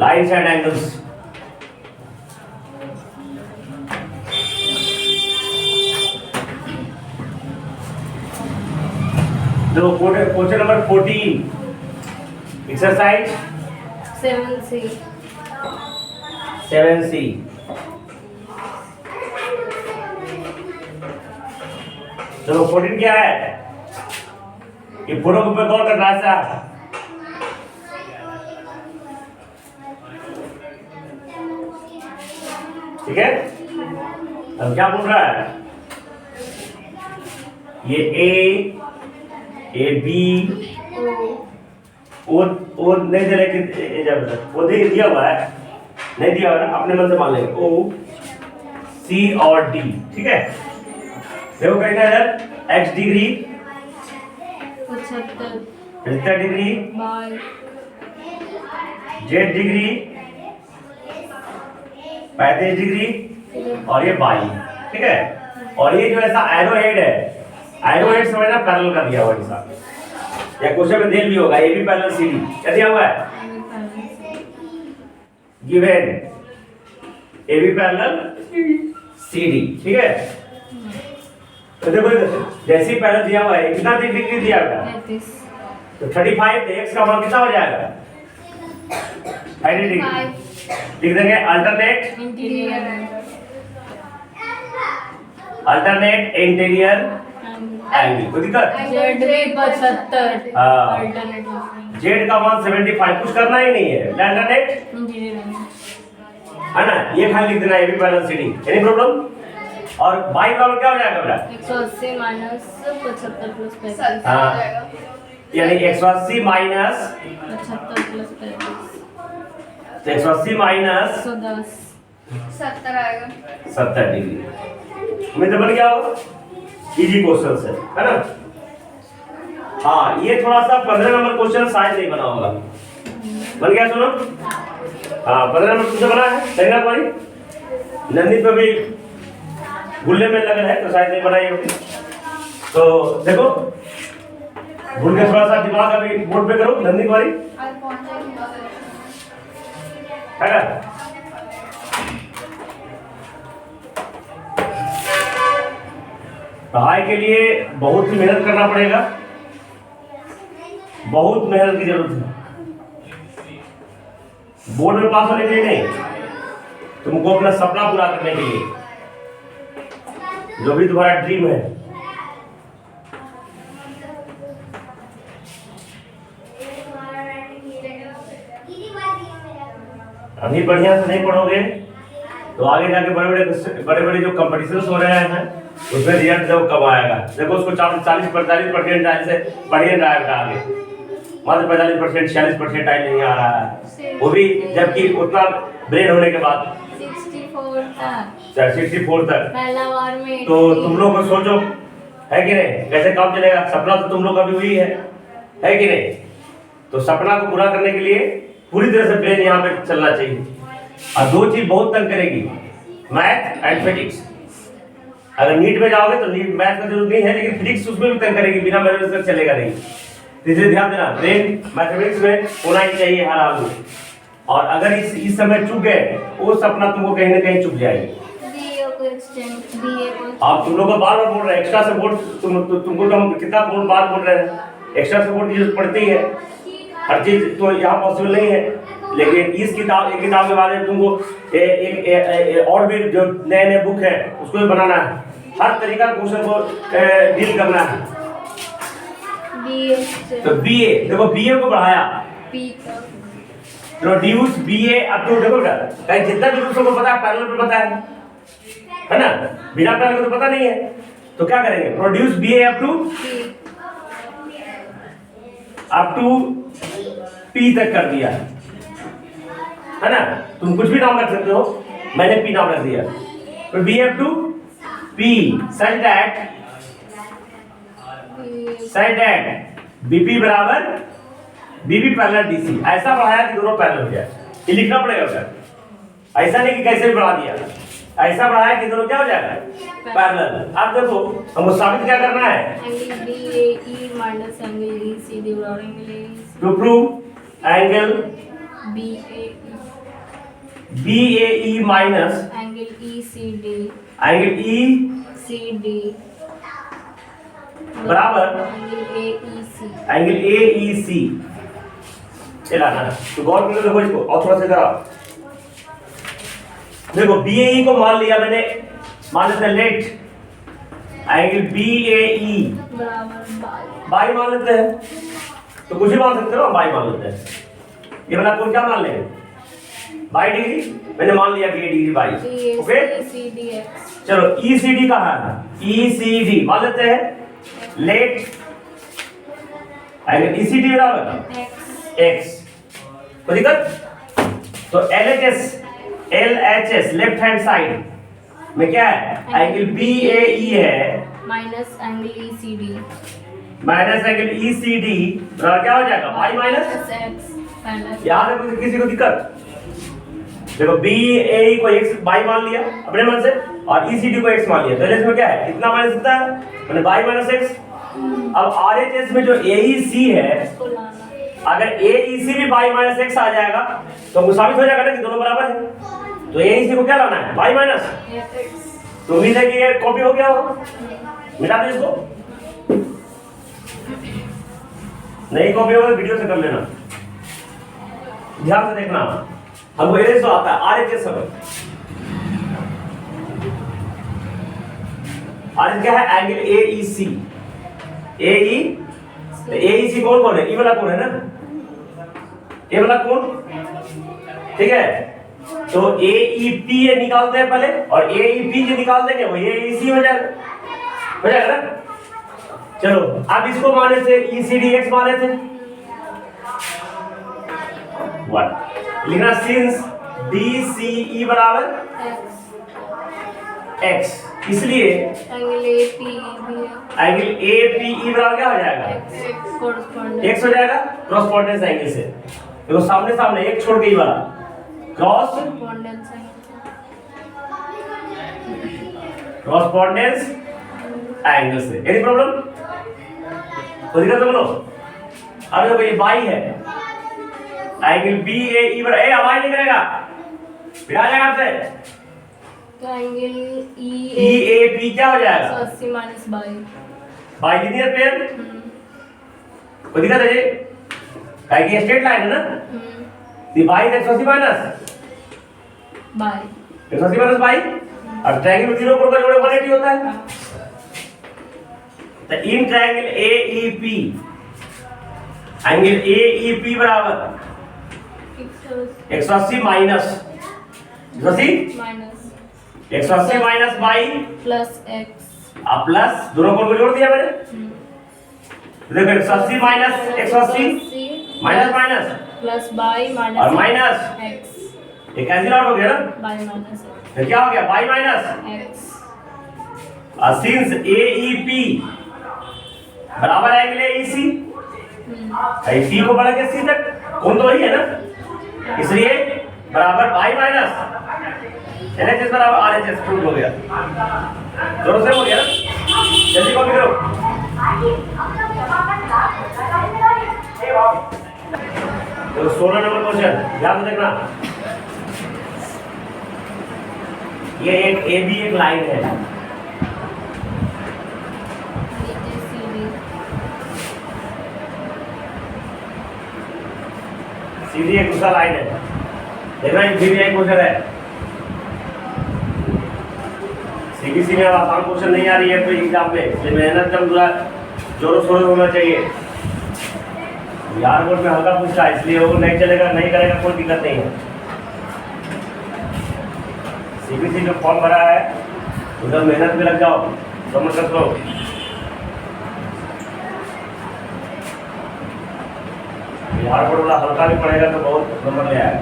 Lines and angles. तो question number 14 exercise 7C 7C। चलो 14 क्या है कि फोटो पे गौर करना है साहब। ठीक है, अब क्या बोल रहा है, ये ए बी ओ नहीं दे रहे कि जब वो दे दिया हुआ है, नहीं दिया हुआ है, अपने मन से मान लेंगे ओ सी और डी। ठीक है, देखो कहना है इधर x degree 75 degree, Z degree 35 degree और ये बाई। ठीक है, और ये जो ऐसा एरो हेड है, एरो हेड समझना पैरेलल कर दिया हुआ है साहब, या क्वेश्चन में देल भी होगा A B parallel C D. क्या दिया हुआ है, given A B parallel C D. ठीक है, तो देखो जैसे ही पैरेलल दिया हुआ है कितना डिग्री दिया हुआ है, 35, तो 35 एक्स का मान कितना हो जाएगा 30 डिग्री। लिख देंगे अल्टरनेट इंटीरियर एंगल। कोई दिक्कत, जेड 75, हाँ। अल्टरनेट जेड का मान 75, कुछ करना ही नहीं है, अल्टरनेट इंजीनियरिंग है ना, ये खाली लिख देना A B parallel C D. Any problem. और बाई बराबर क्या हो जाएगा बेटा, 180 माइनस 75 प्लस 35, हाँ, यानी 180 माइनस 75 प्लस 35, 180 माइनस 110, 70 आएगा। 70 डिग्री। उम्मीद है बन गया होगा, इजी क्वेश्चन है ना। हाँ, ये थोड़ा सा 15 नंबर क्वेश्चन शायद नहीं बना होगा, बन गया सुनो। हाँ 15 नंबर तुमसे बना है, सही ना भाई, नंदी पे भी गुल्ले में लगन है तो शायद नहीं बनाई होगी। तो देखो भूल के थोड़ा सा दिमाग अभी बोर्ड पे करो, नंदी कुमारी आज पहुंच जाएगी। है ना। पढ़ाई के लिए बहुत ही मेहनत करना पड़ेगा, बहुत मेहनत की जरूरत है। बोर्ड में पास होने के लिए नहीं, तुमको अपना सपना पूरा करने के लिए, जो भी तुम्हारा ड्रीम है। अभी बढ़िया से नहीं पढ़ोगे तो आगे जाके बड़े बड़े जो कंपटीशन हो रहे हैं उसमें रिजल्ट जब कब आएगा। देखो उसको 40-45% से बढ़िया रहा है आगे, मात्र 45% 46% टाइम नहीं आ रहा है, वो भी जबकि उतना ब्रेन होने के बाद 64 तक। पहला बार में तो तुम लोग को सोचो है कि नहीं, कैसे काम चलेगा। सपना तो तुम लोग का भी वही है कि नहीं। तो सपना को पूरा करने के लिए पूरी तरह से ब्रेन यहाँ पे चलना चाहिए। और दो चीज बहुत तंग करेगी, मैथ एंड फिजिक्स। अगर नीट में जाओगे तो नीट मैथ का जरूरत नहीं है, लेकिन फिजिक्स उसमें भी तंग करेगी, बिना मैथमेटिक्स का चलेगा नहीं। इसलिए ध्यान देना, ब्रेन मैथमेटिक्स में होना ही चाहिए हर आदमी। और अगर इस समय चूक गए वो सपना तुमको कहीं ना कहीं चुक जाएगी। आप तुम लोग को बार बार बोल रहे हैं एक्स्ट्रा सपोर्ट, तुमको तो हम कितना बार बोल रहे हैं, एक्स्ट्रा सपोर्ट की जरूरत पड़ती है। हर चीज तो यहाँ पॉसिबल नहीं है, लेकिन इस किताब के बाद में तुमको एक और भी जो नए नए बुक है उसको भी बनाना है, हर तरीका क्वेश्चन को डील करना है। तो बीए, देखो बीए को बढ़ाया, प्रोड्यूस बीए अप टू, देखो कहीं जितना भी दूसरों को पता है पैरेलल पे पता है ना, बिना पैरेलल तो पता नहीं है। तो क्या करेंगे, produce BA up to P तक कर दिया है ना। तुम कुछ भी नाम रख सकते हो, मैंने पी नाम रख दिया। तो B up to P such that BP बराबर बीबी पैरेलल डीसी। ऐसा बढ़ाया कि दोनों पैरेलल हो जाए, ये लिखना पड़ेगा सर। ऐसा नहीं कि कैसे भी बढ़ा दिया, ऐसा बढ़ाया कि दोनों क्या हो जाएगा पैरेलल। अब देखो हमको साबित क्या करना है, to prove angle BAE BAE minus angle ECD angle CD बराबर एंगल AEC एंगल AEC। चला ना तो गौर करके देखो इसको और थोड़ा सा कराओ। देखो BAE को मान लिया मैंने, मान लेते हैं लेट एंगल BAE बराबर बाई मान लेते हैं, तो कुछ ही मान सकते हो, बाई मान लेते हैं। ये वाला कोण क्या मान लेंगे, बाई डिग्री, मैंने मान लिया 2 डिग्री बाई। ओके CDX चलो ECD कहाँ है, ECD मान लेते हैं लेट एंगल ECD बराबर X। कोई दिक्कत? तो LHS लेफ्ट हैंड साइड में क्या है, एंगल BAE है minus angle ECD minus angle ECD बराबर क्या हो जाएगा, बाई माइनस X पहले याद है किसी को दिक्कत? देखो BAE को x बाई मान लिया अपने मन से और ECD को x मान लिया, तो इसमें क्या है, इतना माइनस इतना है, मैंने बाई माइनस x। अब RHS में जो AEC है, इसको लाना अगर AEC भी बाई माइनस x आ जाएगा तो वो साबित हो जाएगा ना कि दोनों बराबर है। तो AEC को क्या लाना है, बाई माइनस। FX तो उम्मीद है कि ये कॉपी हो गया होगा, मिटा दे इसको, नहीं कॉपी होगा वीडियो से कर लेना, ध्यान से देखना। हमको एरेस तो आता है, RHS समझ, RHS क्या है, एंगल AEC AE तो AEC कौन कौन है, ये वाला कौन है ना, ये वाला कौन, ठीक है। तो AEP ये निकालते हैं पहले और AEP जो निकाल देंगे वो AEC हो जाएगा ना। चलो अब इसको माने थे ECDX माने थे व्हाट लिखना, सिंस DCE बराबर X, इसलिए एंगल APE भी है एंगल APE बराबर क्या हो जाएगा, कोरस्पॉन्डेंस x हो जाएगा क्रॉसपोंडेंस एंगल से। देखो सामने सामने एक छोड़ के ही वाला कोरस्पॉन्डेंस क्रॉसपोंडेंस एंगल से। एनी प्रॉब्लम, तो दिक्कत बोलो। अब देखो ये बाई है, एंगल BAE बराबर, ए आवाज नहीं करेगा, बिठा जाएगा आपसे, तो एंगल EAP क्या हो जाएगा, 180 minus by by linear pair. कोई दिक्कत है जी, काहे कि स्ट्रेट लाइन है ना, दी y 180 minus y 180 minus y, और ट्रायंगल 0 पर जोड़े 180 होता है। तो in triangle AEP angle AEP बराबर 180 minus 180 minus y plus x plus दोनों को जोड़ दिया मैंने, देखो 180 minus 180 minus minus plus y minus और माइनस x ये कैंसिल आउट हो गया ना, बाई माइनस तो क्या हो गया, बाई माइनस x और सिंस AEP बराबर एंगल AEC, P को बढ़ा के C तक कौन तो वही है ना, इसलिए बराबर बाई माइनस LHS बराबर RHS प्रूव हो गया, दोनों सेम हो गया ना। जल्दी कॉपी करो। तो 16 नंबर क्वेश्चन ध्यान से देखना, ये एक AB एक लाइन है, सीधी एक दूसरा लाइन है, देखना ये भी एक क्वेश्चन है। CBC में आसान क्वेश्चन नहीं आ रही है तो एग्जाम में, इसलिए मेहनत कम पूरा जोरों शोरों होना चाहिए। बिहार बोर्ड में हल्का पूछता है, इसलिए वो नहीं चलेगा, नहीं करेगा कोई दिक्कत नहीं है। CBC जो फॉर्म भरा है उधर मेहनत में लग जाओ, समझ कर लो। बिहार बोर्ड वाला हल्का भी पड़ेगा तो बहुत नंबर ले आएगा।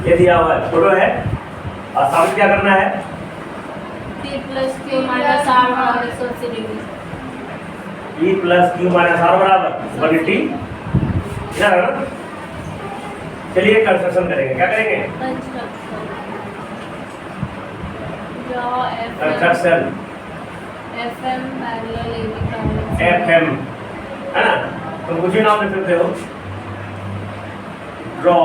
ये दिया हुआ है, फोटो है, और सामने क्या करना है, P plus Q minus R बराबर 180 degree P plus Q minus R बराबर 180, इधर है ना। चलिए कंस्ट्रक्शन करेंगे, क्या करेंगे, construction FM parallel AB parallel FM है ना, तुम कुछ भी नाम दे सकते हो, draw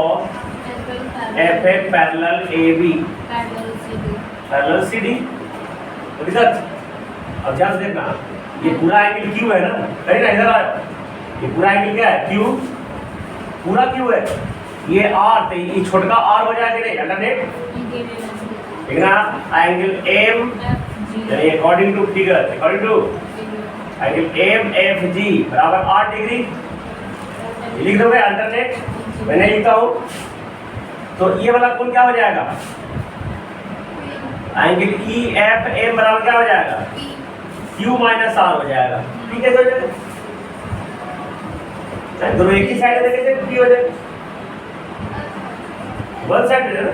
F A parallel A B parallel C D. अब ध्यान से देखना, ये पूरा एंगल क्यू है ना, कहीं ना इधर आया, ये पूरा एंगल क्या है, क्यू, पूरा क्यू है, ये आर, तो ये छोटका आर हो जाएगा नहीं अल्टरनेट, ठीक ना। एंगल एम यानी according to figure, according to angle M F G बराबर 8 डिग्री, लिख दोगे अल्टरनेट, मैंने लिखा हूँ। तो ये वाला कोण क्या हो जाएगा, एंगल ई एफ एम बराबर क्या हो जाएगा, क्यू माइनस आर हो जाएगा, ठीक है। दोनों एक ही साइड देखे थे, क्यू हो जाएगा, वन साइड है ना,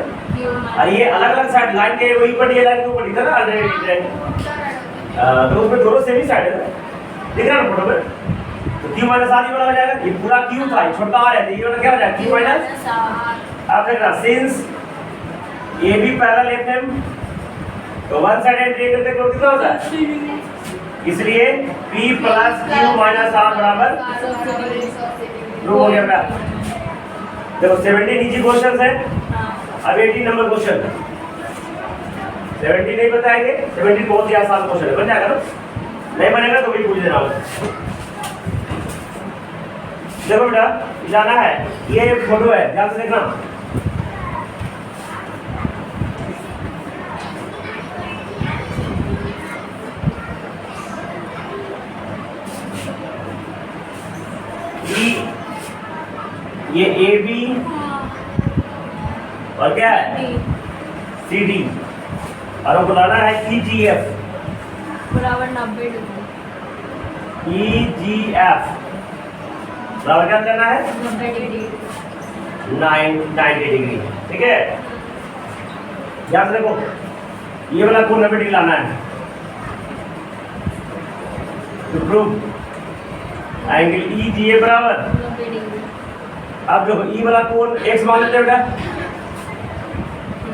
और ये अलग अलग साइड लाइन के वही पर, ये लाइन के ऊपर दिखा ना अल्टरनेट, तो उसमें दोनों सेम ही साइड है ना, दिख रहा ना फोटो में। तो क्यू माइनस आर ये वाला हो जाएगा, ये पूरा क्यू था, ये छोटा आर है, ये वाला क्या हो जाएगा, क्यू माइनस। आप देख रहा since A B parallel F M, तो वन साइड ट्रायंगल का कोण कितना होता है, इसलिए P plus Q minus R बराबर प्रूव हो गया बेटा। देखो 17 इजी क्वेश्चन है, अब 18 नंबर क्वेश्चन, 17 नहीं बताएंगे, 17 बहुत ही आसान क्वेश्चन है, बन जाएगा ना, नहीं बनेगा तो भी पूछ देना। देखो बेटा जाना है, ये फोटो है, ध्यान से देखना, ये ए बी और क्या है सी डी, और हमको लाना है ई जी एफ बराबर 90 डिग्री, ई जी एफ बराबर क्या करना है 90 डिग्री, 90 डिग्री, ठीक है। ध्यान से देखो, ये वाला कोण 90 डिग्री लाना है, तो प्रूव एंगल ई जी ए बराबर 90 डिग्री। अब देखो ई वाला कोण x मान लेते हैं बेटा,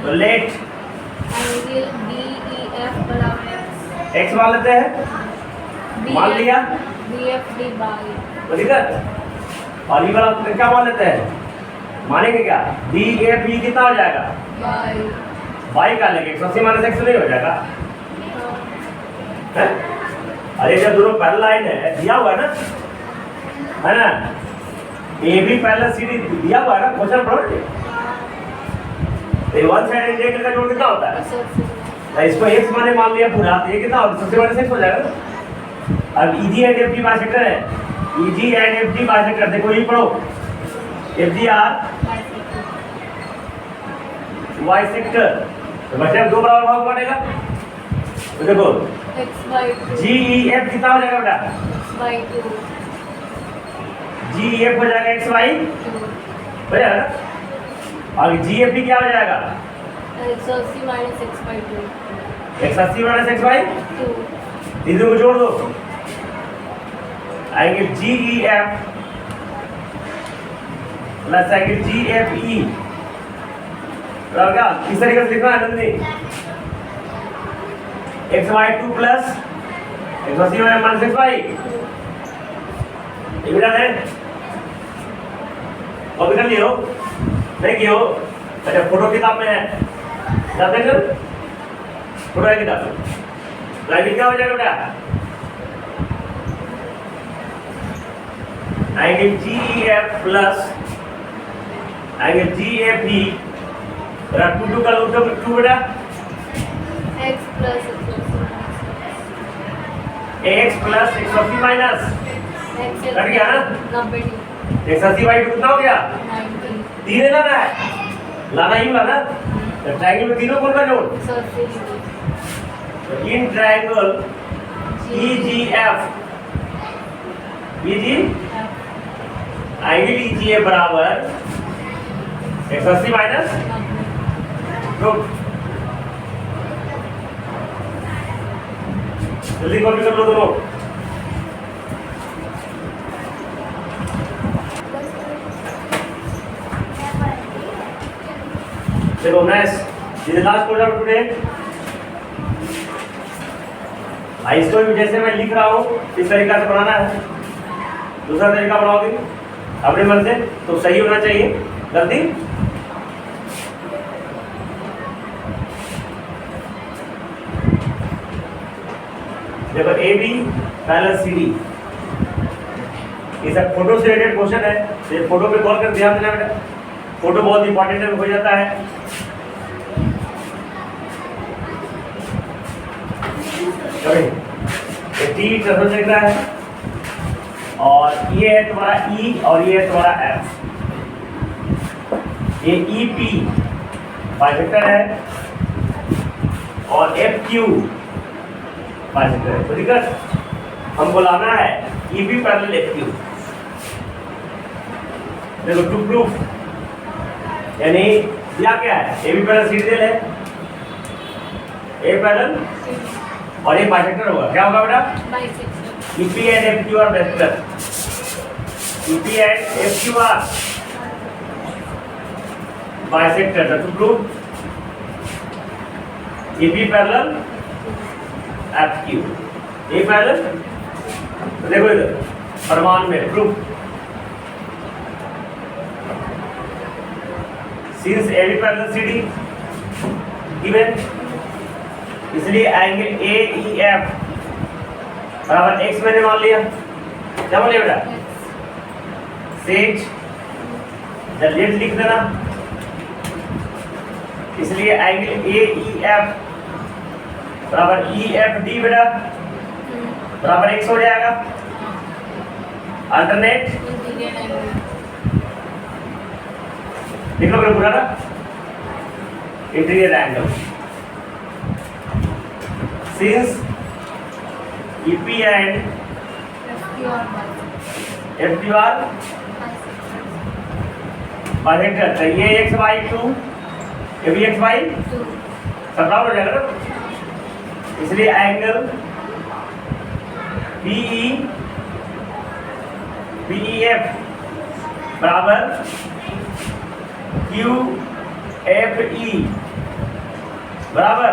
तो लेट एंगल BEF बराबर x मान लेते हैं, मान लिया BFD बाई, तो ठीक है। और ये वाला क्या मान लेते हैं, मानेंगे क्या, DFE कितना हो जाएगा, बाई का लेंगे 180 माइनस x नहीं हो जाएगा, है? अरे जब दोनों पैरेलल लाइन है, दिया हुआ है ना, A B parallel C D दिया हुआ है ना क्वेश्चन पढ़ो, तो वन साइड एंगल का जोड़ कितना होता है, तो इसको x माने मान लिया पूरा, तो ये कितना होगा, सबसे बड़ा x हो जाएगा ना। अब EG एंड FG बाइसेक्टर है, EG एंड FG बाइसेक्टर, देखो ये पढ़ो, FG आर बाइसेक्टर, तो बच्चे दो बराबर भाग बनेगा, तो देखो GEF कितना हो जाएगा बेटा, GEF हो जाएगा x बाई हो जाएगा ना, और GFP क्या हो जाएगा 180 minus x by 2, 180 minus x by 2, इधर को जोड़ दो, आएंगे GEF प्लस आएंगे GFE, बराबर क्या, किस तरीके से लिखना है Nandini, x by 2 plus 180 minus x by, ये बेटा है, कॉपी कर लियो, नहीं कियो, अच्छा फोटो किताब में है, किताब देख लो, फोटो है किताब में, लाइट क्या हो जाएगा बेटा, angle GEF plus angle GFE, बराबर 2 का लूप 2 बेटा, x plus x plus 180 minus, cut गया ना, 90 डिग्री, 180 बाई 2 कितना हो गया, 90 तीन लाना है, लाना ही लाना, तो ट्रायंगल में तीनों कोण का जोड़, 180 डिग्री, तो in triangle EGF, EG angle EGF बराबर 180 माइनस 2, जल्दी कॉपी कर लो दोनों। देखो नेक्स्ट, ये लास्ट क्वेश्चन टुडे, इसको भी जैसे मैं लिख रहा हूँ इस तरीका से बनाना है, दूसरा तरीका बनाओगे अपने मन से तो सही होना चाहिए। जल्दी देखो A B parallel C D, ये सब फोटो से रिलेटेड क्वेश्चन है, तो ये फोटो पे गौर कर ध्यान देना बेटा, फोटो बहुत इंपॉर्टेंट हो जाता है। ये टी ट्रांसफर चल रहा है और ये है तुम्हारा ई और ये है तुम्हारा एफ। ये ई पी बाइसेक्टर है और एफ क्यू बाइसेक्टर है। तो दिक्कत हमको लाना है E P parallel F Q. देखो टू प्रूफ यानी या क्या है, A B parallel C D है, ए पैरेलल और ये बाइसेक्टर होगा, क्या होगा बेटा? Bisector. EP and FQ are baisector. EP and FQ are bisector. To prove EP parallel FQ. A parallel तो देखो इधर प्रमाण में proof since AB parallel CD given, इसलिए एंगल AEF बराबर x मैंने मान लिया, क्या मान लिया बेटा? सेज जल्दी लिख देना, इसलिए एंगल AEF बराबर EFD बेटा बराबर x हो जाएगा। अल्टरनेट लिख लो पूरा ना, interior angle since EP and FQ are bisector, तो ये x/2 ये भी x/2 सब बराबर हो जाएगा ना, इसलिए एंगल BEF बराबर QFE बराबर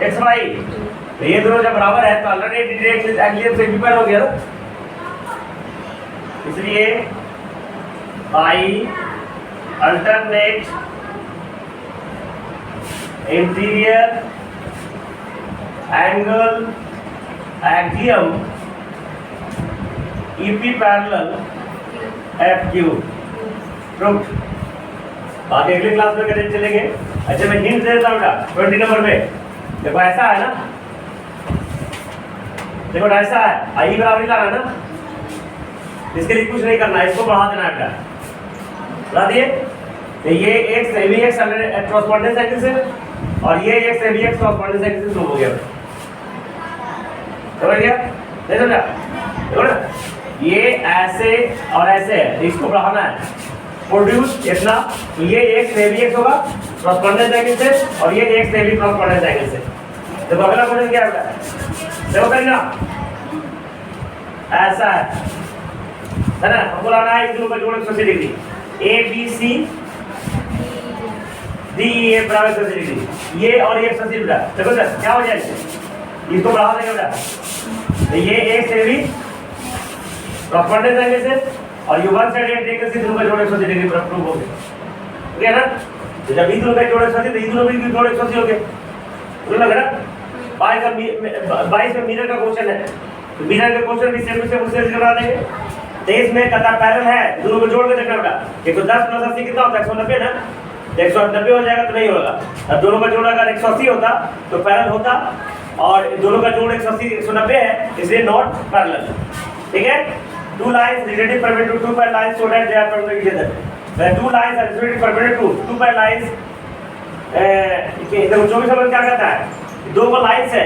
x/2। तो ये दोनों जब बराबर है तो अल्टरनेट डायरेक्ट एंगल से विपरीत हो गया ना, इसलिए by alternate interior angle axiom EP parallel FQ proved. बाकी अगली क्लास में करते चलेंगे। अच्छा मैं हिंट दे देता हूँ बेटा 20 नंबर में, देखो ऐसा है ना, देखो ऐसा है, आई बराबर लाना है ना, इसके लिए कुछ नहीं करना है, इसको बढ़ा देना है बेटा, बढ़ा दिए। तो ये x A B X correspondence angle से और ये x A B X correspondence angle से प्रूव हो गया, समझ गया? देखो ना, देखो ना, ये ऐसे और ऐसे है, इसको बढ़ाना है, प्रोड्यूस इतना, तो ये x ए बी एक्स होगा कॉरेस्पॉन्डेंस एंगल से और ये x A B correspondence angle से। देखो अगला क्वेश्चन क्या है बेटा, देखो करेंगे ऐसा है ना, हमको लाना है इन दोनों का जोड़ 180 डिग्री, ABC DE बराबर 180 डिग्री, ये और ये 180 डिग्री। देखो सर क्या हो जाएगा, इसको बढ़ा देंगे बेटा, तो ये x से भी कॉरेस्पॉन्डेंस एंगल से और ये वन साइड एंगल से दोनों का जोड़ 180 डिग्री पर प्रूव हो गया, ठीक है ना? तो जब इन दोनों का जोड़ 180 तो इन दोनों भी जोड़ 180 हो गए, तो लग रहा है 22 में मिरर का क्वेश्चन है, तो मिरर का क्वेश्चन भी सेम टू सेम उससे करा देंगे। तो इसमें कता पैरेलल है, दोनों को जोड़ के देखना बेटा, 110 + 80 कितना होता है? 190 ना, 190 हो जाएगा तो नहीं होगा। अब दोनों का जोड़ अगर 180 होता तो पैरेलल होता, और दोनों का जोड़ 180 190 है, इसलिए नॉट पैरेलल, ठीक है? Two lines relative perpendicular to parallel lines so that they are perpendicular to each other. When two lines are relative perpendicular to parallel lines, देखो 24 नंबर क्या कहता है, दो को लाइंस है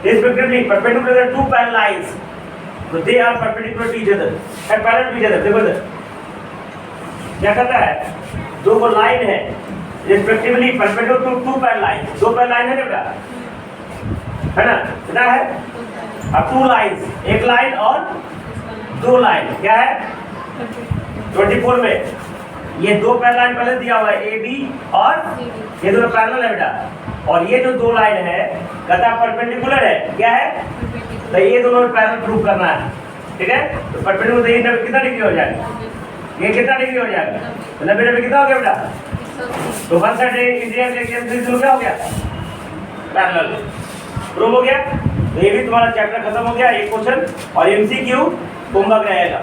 respectively perpendicular to parallel lines, तो they are perpendicular to each other and parallel to each other. देखो इधर क्या कहता है, दो को लाइन है respectively perpendicular to two parallel lines, दो पैरेलल लाइन है ना बेटा, है ना? कितना है? अब टू लाइंस, एक लाइन और दो लाइन, क्या है 24 में ये दो पैरेलल लाइन पहले दिया हुआ है ए बी, और ये दोनों पैरेलल है बेटा, और ये जो दो लाइन है कहता परपेंडिकुलर है, क्या है? तो ये दोनों पैरेलल प्रूव करना है, ठीक है? तो परपेंडिकुलर कितना डिग्री हो जाएगा? ये कितना डिग्री हो जाएगा? तो 90 कितना हो गया बेटा? तो 130 इंडियन लेकिन फिर क्या हो गया? पैरेलल। प्रूव हो गया। तो ये भी तुम्हारा चैप्टर खत्म हो गया, एक क्वेश्चन और एमसीक्यू होमवर्क रहेगा।